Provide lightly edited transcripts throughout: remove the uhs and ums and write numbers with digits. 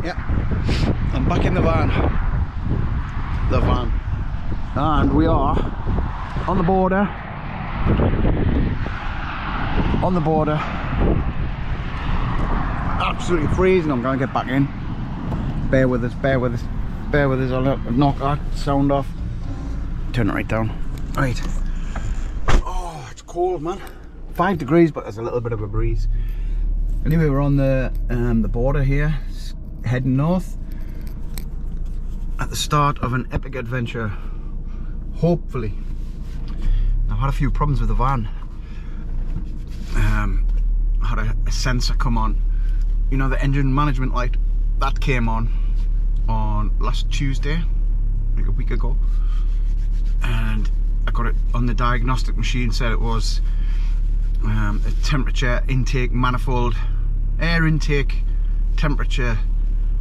Yeah, I'm back in the van. And we are on the border. Absolutely freezing. I'm going to get back in. Bear with us. I'll knock that sound off. Turn it right down. Right. Oh, it's cold, man. 5 degrees, but there's a little bit of a breeze. Anyway, we're on the border here, heading north at the start of an epic adventure. Hopefully. I've had a few problems with the van. I had a sensor come on. You know, the engine management light that came on last Tuesday, like a week ago, and I got it on the diagnostic machine. Said it was a temperature intake manifold, air intake temperature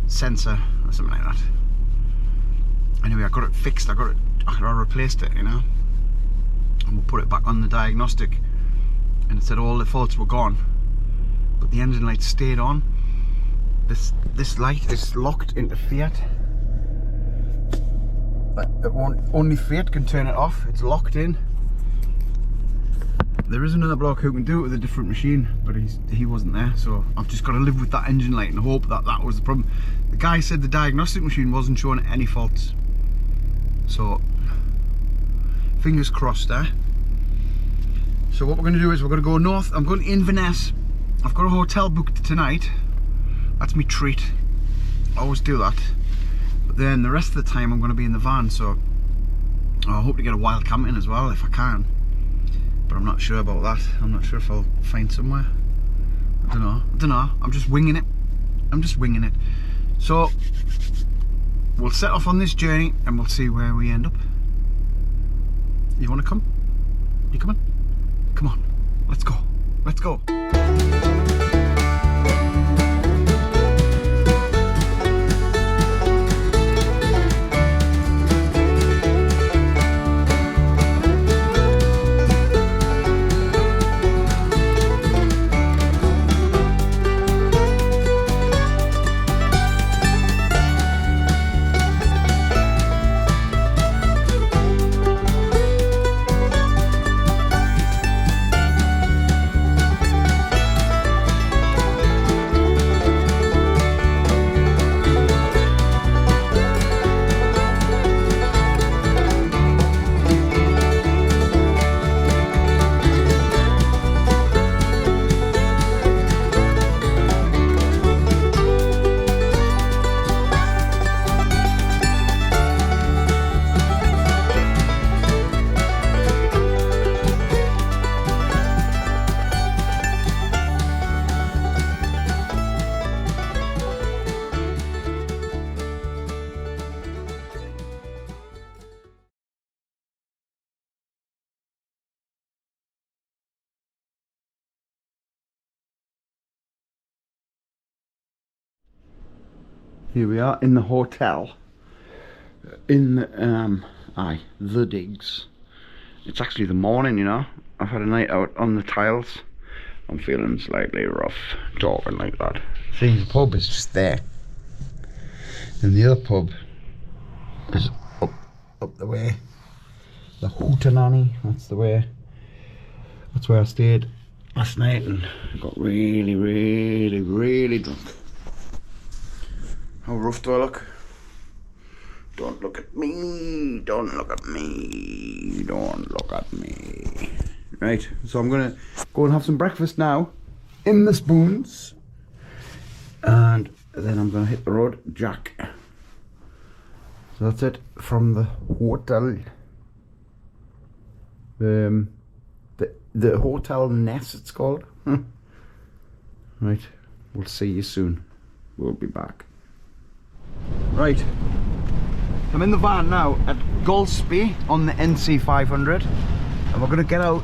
sensor or something like that. Anyway, I got it fixed. I replaced it, you know, and we'll put it back on the diagnostic, and it said all the faults were gone, but the engine light stayed on. This light is locked into Fiat. Only Fiat can turn it off. It's locked in. There is another bloke who can do it with a different machine, but he wasn't there, so I've just got to live with that engine light and hope that was the problem. The guy said the diagnostic machine wasn't showing any faults, so fingers crossed there. So what we're going to do is we're going to go north. I'm going to Inverness. I've got a hotel booked tonight. That's my treat. I always do that. But then the rest of the time I'm going to be in the van, so I hope to get a wild camp in as well if I can. But I'm not sure about that. I'm not sure if I'll find somewhere. I don't know. I'm just winging it. So we'll set off on this journey and we'll see where we end up. You want to come? You coming? Come on. Let's go. Here we are in the hotel in the digs. It's actually the morning, you know. I've had a night out on the tiles. I'm feeling slightly rough talking like that. See, the pub is just there, and the other pub is up the way. The Hootenanny, that's where I stayed last night and got really drunk. How rough do I look? Don't look at me. Right, so I'm gonna go and have some breakfast now in the Spoons, and then I'm gonna hit the road, Jack. So that's it from the hotel. The Hotel Ness, it's called. Right, we'll see you soon. We'll be back. Right, I'm in the van now at Golspie on the NC-500, and we're going to get out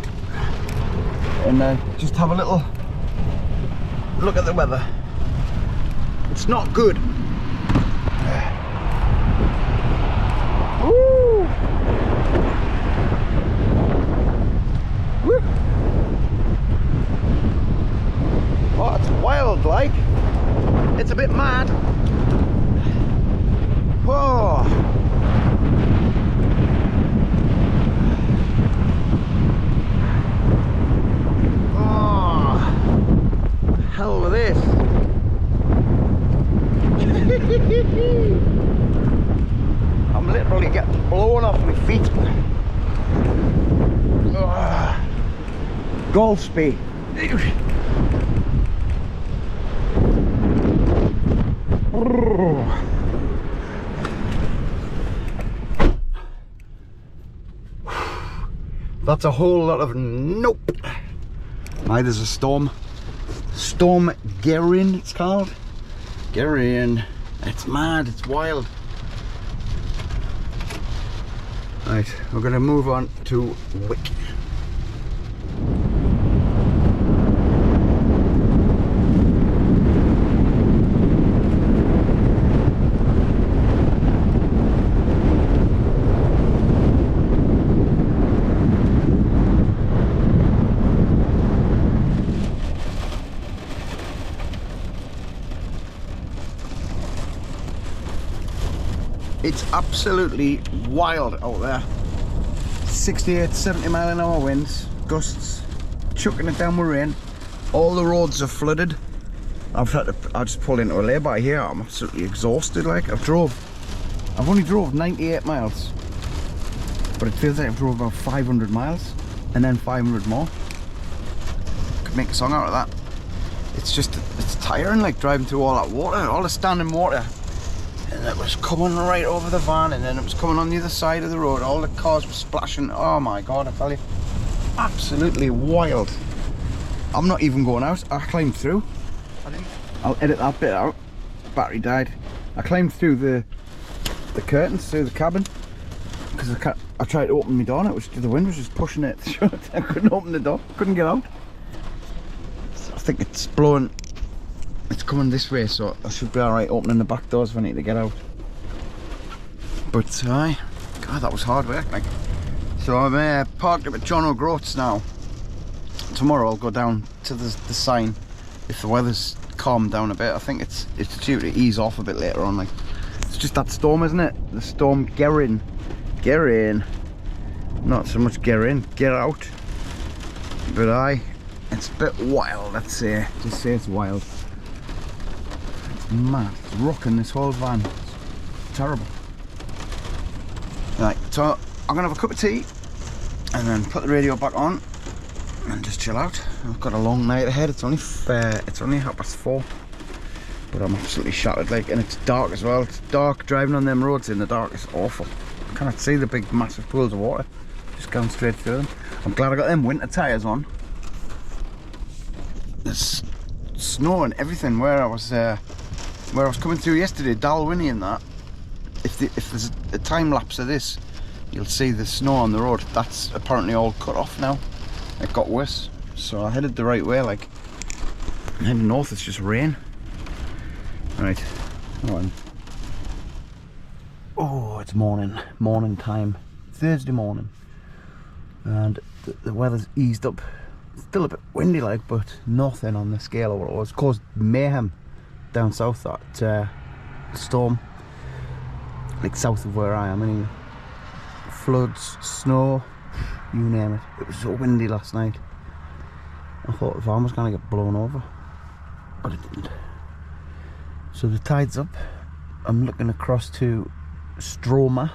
and just have a little look at the weather. It's not good. Woo! Woo! Oh, it's wild, like. Golspie. That's a whole lot of nope. Aye, there's a storm. Storm Gerrit, it's called. Gerrit. It's mad, it's wild. Right, we're gonna move on to Wick. It's absolutely wild out there. 68, 70 mile an hour winds, gusts, chucking it down with rain. All the roads are flooded. I just pulled into a lay-by here. I'm absolutely exhausted. Like I've only drove 98 miles, but it feels like I've drove about 500 miles and then 500 more. Could make a song out of that. It's tiring, like driving through all that water, all the standing water. And it was coming right over the van, and then it was coming on the other side of the road. All the cars were splashing. Oh my god, I tell you, absolutely wild. I'm not even going out. I climbed through. I'll edit that bit out. Battery died. I climbed through the curtains through the cabin because I tried to open my door and the wind was just pushing it shut. I couldn't open the door. Couldn't get out. So I think it's blowing. It's coming this way, so I should be alright opening the back doors if I need to get out. But aye, God, that was hard work. Like, so I'm parked up at John O'Groats now. Tomorrow I'll go down to the sign if the weather's calmed down a bit. I think it's due to ease off a bit later on. Like, it's just that storm, isn't it? The storm Gerrit. Not so much get out. But aye, it's a bit wild. Let's say, just say it's wild. Mad, it's rocking this whole van. It's terrible. Right, so I'm gonna have a cup of tea and then put the radio back on and just chill out. I've got a long night ahead. It's only 4:30, but I'm absolutely shattered. Like, and it's dark as well. It's dark. Driving on them roads in the dark is awful. I cannot see the big massive pools of water just going straight through them. I'm glad I got them winter tyres on. There's snow and everything where I was coming through yesterday, Dalwhinnie and that. If there's a time lapse of this, you'll see the snow on the road. That's apparently all cut off now. It got worse, so I headed the right way. Like, heading north, it's just rain. Right, come on. Oh, it's morning time, Thursday morning, and the weather's eased up. It's still a bit windy, like, but nothing on the scale of what it was. It caused mayhem down south, that storm, like south of where I am anyway. Floods, snow, you name it. It was so windy last night. I thought the van was going to get blown over, but it didn't. So the tide's up. I'm looking across to Stormy,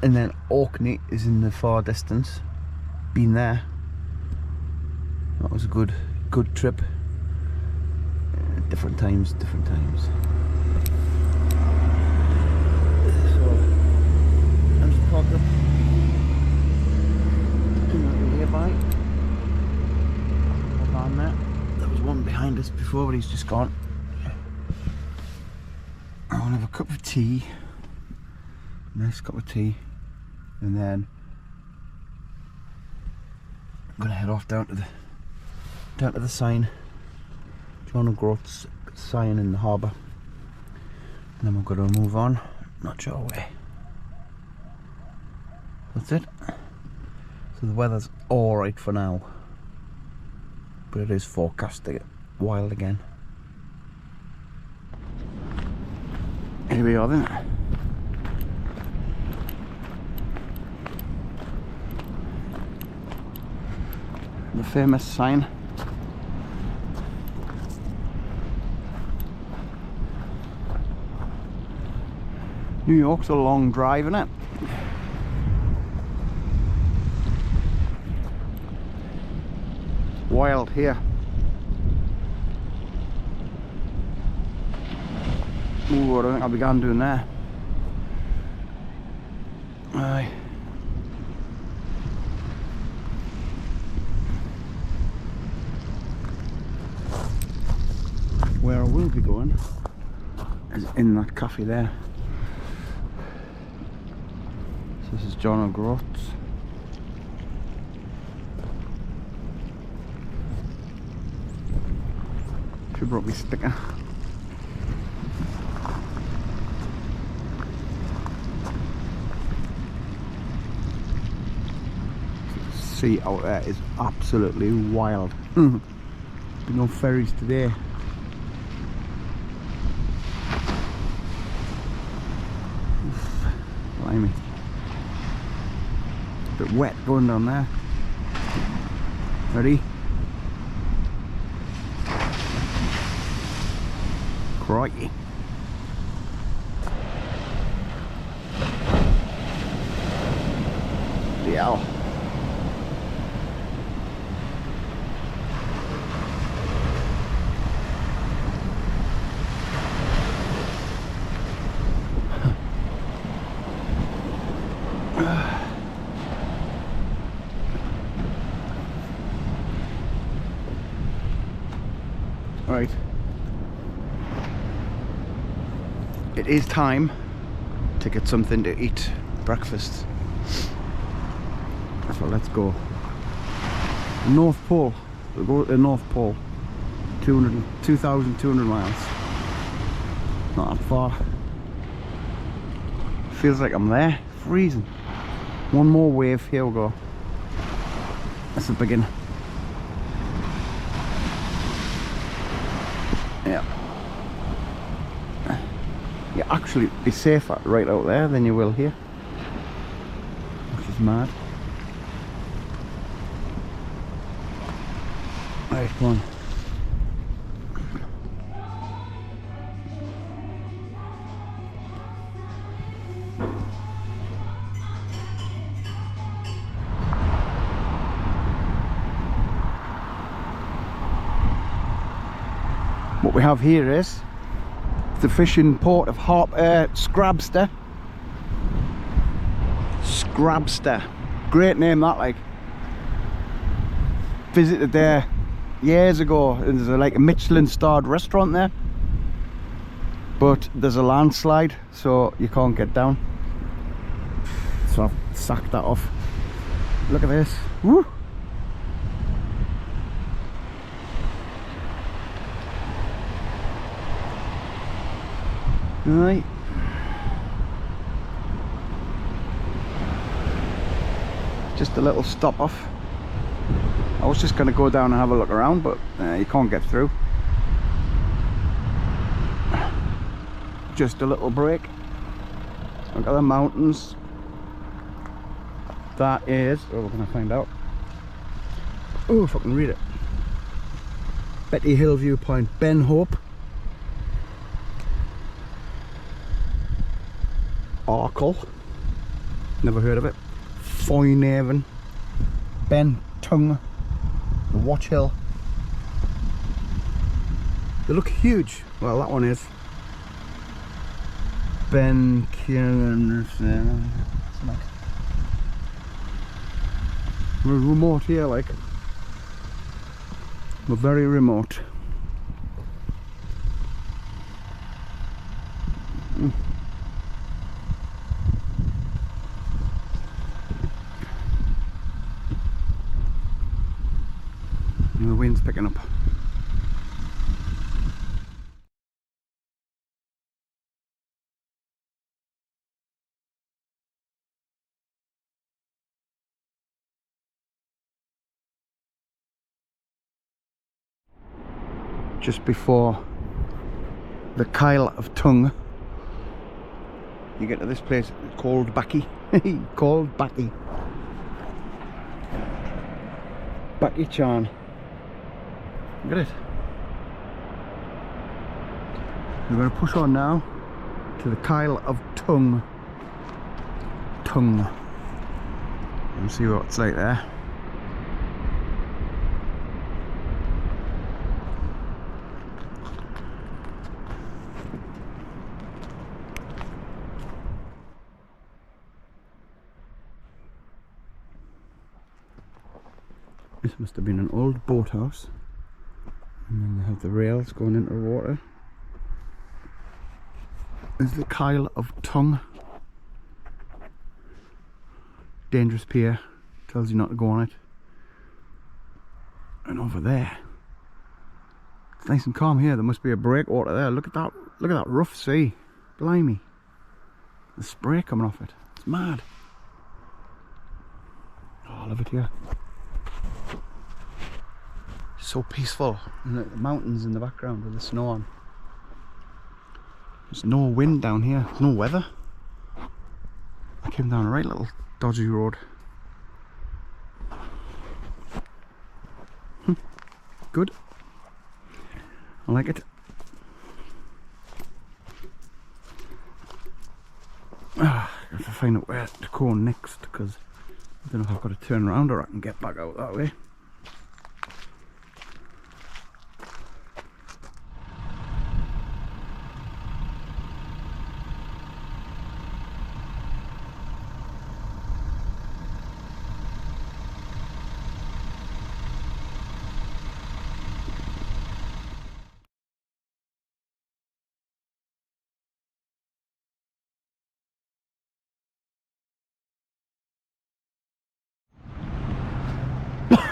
and then Orkney is in the far distance. Been there. That was a good trip. Different times. So I'm just parked up nearby. On there. There was one behind us before, but he's just gone. I want to have a cup of tea. Nice cup of tea, and then I'm gonna head off down to the sign. John O'Groats sign in the harbour, and then we're going to move on. Not sure where. That's it. So the weather's alright for now, but it is forecast to get wild again. Here we are then. The famous sign. New York's a long drive, isn't it? wild here. Ooh, I don't think I'll be going doing there. Aye. Where I will be going is in that cafe there. So this is John O'Groats. Should brought me sticker. The sea out there is absolutely wild. No ferries today. Blimey. A bit wet going down there. Ready? Crikey. Yeah. Right. It is time to get something to eat. Breakfast. So let's go. North Pole. We'll go to the North Pole. 2,200 miles. Not that far. Feels like I'm there. Freezing. One more wave. Here we go. That's the beginning. Yeah. You actually be safer right out there than you will here, which is mad. Right, come on. What we have here is the fishing port of Scrabster. Scrabster. Great name that, like. Visited there years ago. There's like a Michelin starred restaurant there. But there's a landslide, so you can't get down. So I've sacked that off. Look at this. Woo! Right. Just a little stop off. I was just going to go down and have a look around, but you can't get through. Just a little break. Look at the mountains. That is, oh, we're going to find out. Oh, if I can read it. Betty Hill Viewpoint, Ben Hope. Arkle, never heard of it. Foynehaven, Ben Tongue, the Watch Hill. They look huge. Well, that one is. Ben Kieran. We're remote here, like. We're very remote. The wind's picking up. Just before the Kyle of Tongue, you get to this place called Backy. Called Backy. Backy Chan. Look at it. We're going to push on now to the Kyle of Tongue. And see what it's like there. This must have been an old boathouse. And then they have the rails going into the water. There's the Kyle of Tongue. Dangerous pier. Tells you not to go on it. And over there, it's nice and calm here. There must be a breakwater there. Look at that. Look at that rough sea. Blimey. The spray coming off it. It's mad. Oh, I love it here. So peaceful. And the mountains in the background with the snow on. There's no wind down here. There's no weather. I came down a right little dodgy road. Good. I like it. I have to find out where to go next, because I don't know if I've got to turn around or I can get back out that way.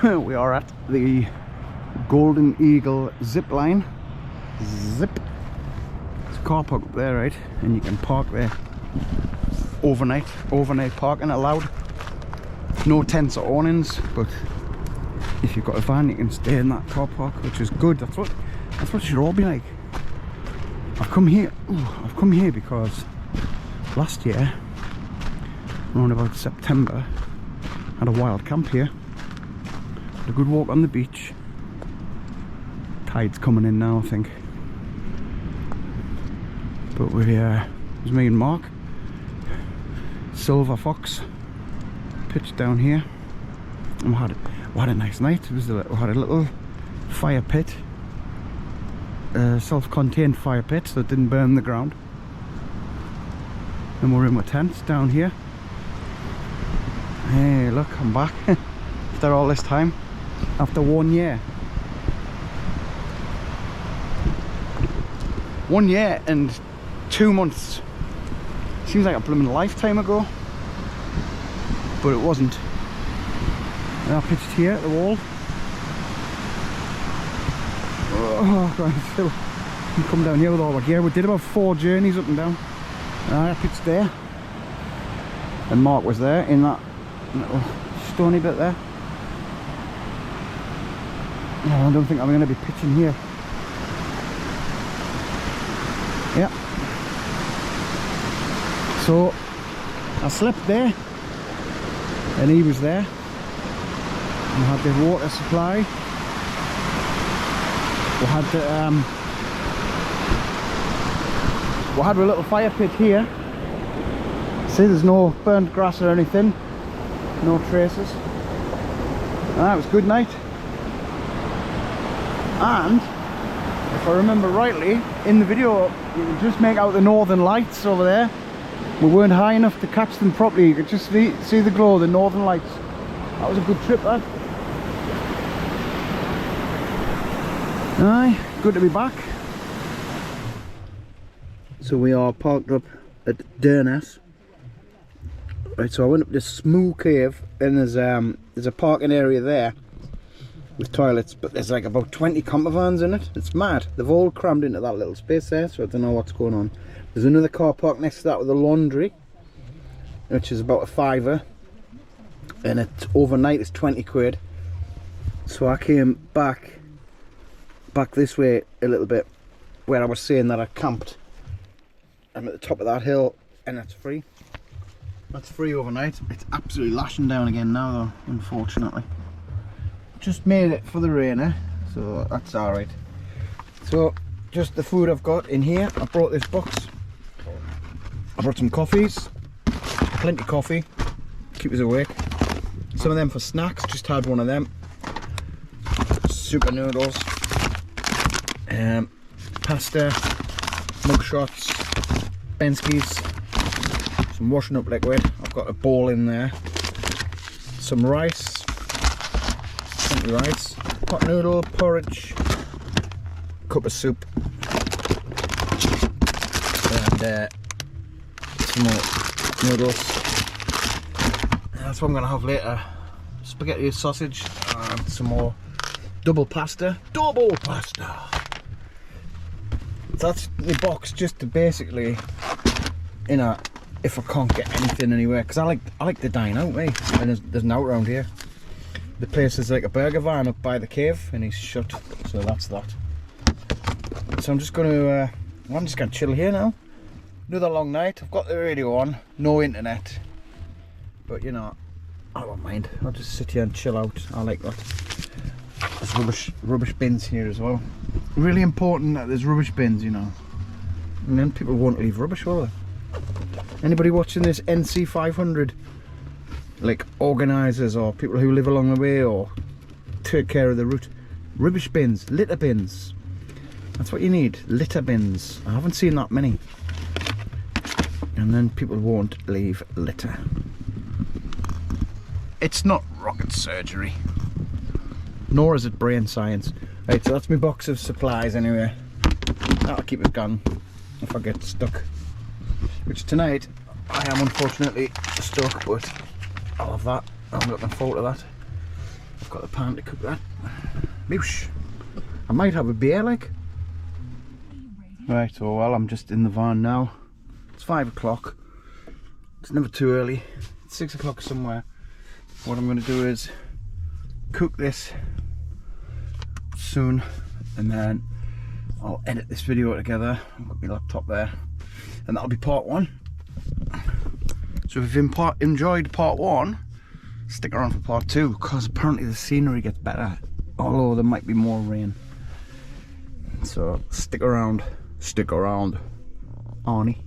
We are at the Golden Eagle zip line. Zip. There's a car park up there, right? And you can park there overnight. Overnight parking allowed. No tents or awnings, but if you've got a van, you can stay in that car park, which is good. That's what it should all be like. I've come here. I've come here because last year, around about September, I had a wild camp here. A good walk on the beach. Tide's coming in now, I think. But it was me and Mark. Silver Fox pitched down here, and we had a nice night. We had a little fire pit, self-contained fire pit, so it didn't burn the ground. And we're in my tent down here. Hey, look, I'm back after all this time. After 1 year. 1 year and 2 months. Seems like a blooming lifetime ago. But it wasn't. And I pitched here at the wall. Oh god, still you come down here with all my gear. We did about 4 journeys up and down. And I pitched there. And Mark was there in that little stony bit there. No, I don't think I'm going to be pitching here. Yeah. So I slept there, and he was there. We had the water supply. We had a little fire pit here. See, there's no burnt grass or anything. No traces. That was a good night. And if I remember rightly, in the video you could just make out the northern lights over there. We weren't high enough to catch them properly. You could just see the glow of the northern lights. That was a good trip, that. Aye, good to be back. So we are parked up at DURNESS. Right, so I went up this smooth cave, and there's a parking area there with toilets, but there's like about 20 camper vans in it. It's mad. They've all crammed into that little space there, so I don't know what's going on. There's another car park next to that with a laundry, which is about a £5, and it's overnight it's 20 quid. So I came back this way a little bit, where I was saying that I camped. I'm at the top of that hill, and that's free. That's free overnight. It's absolutely lashing down again now though, unfortunately. Just made it for the rain, so that's alright. So just the food I've got in here. I brought this box. I brought some coffees, plenty of coffee, keep us awake. Some of them for snacks, just had one of them. Super noodles, pasta, mug shots, Benskis, some washing up liquid. I've got a bowl in there, some rice, plenty of rice, pot noodle, porridge, cup of soup, and some more noodles. That's what I'm gonna have later. Spaghetti sausage and some more double pasta. Double pasta! That's the box just to basically, you know, if I can't get anything anywhere, because I like to dine out, mate. And there's an out round here. The place is like a burger van up by the cave, and he's shut, so that's that. So I'm just gonna chill here now. Another long night. I've got the radio on, no internet, but you know, I don't mind. I'll just sit here and chill out. I like that. There's rubbish bins here as well. Really important that there's rubbish bins, you know. And then people won't leave rubbish, will they? Anybody watching this NC-500, like organisers or people who live along the way or take care of the route, rubbish bins, litter bins. That's what you need, litter bins. I haven't seen that many. And then people won't leave litter. It's not rocket surgery, nor is it brain science. Right, so that's my box of supplies anyway. That'll keep it gone if I get stuck. Which tonight, I am unfortunately stuck, but I'll have that. I'm looking forward to that. I've got the pan to cook that. Moosh. I might have a beer, like. Right, so well, I'm just in the van now. It's 5 o'clock. It's never too early. It's 6 o'clock somewhere. What I'm going to do is cook this soon, and then I'll edit this video together. I've got my laptop there, and that'll be part 1. So if you've enjoyed part 1, stick around for part 2, because apparently the scenery gets better, although there might be more rain. So stick around, Arnie.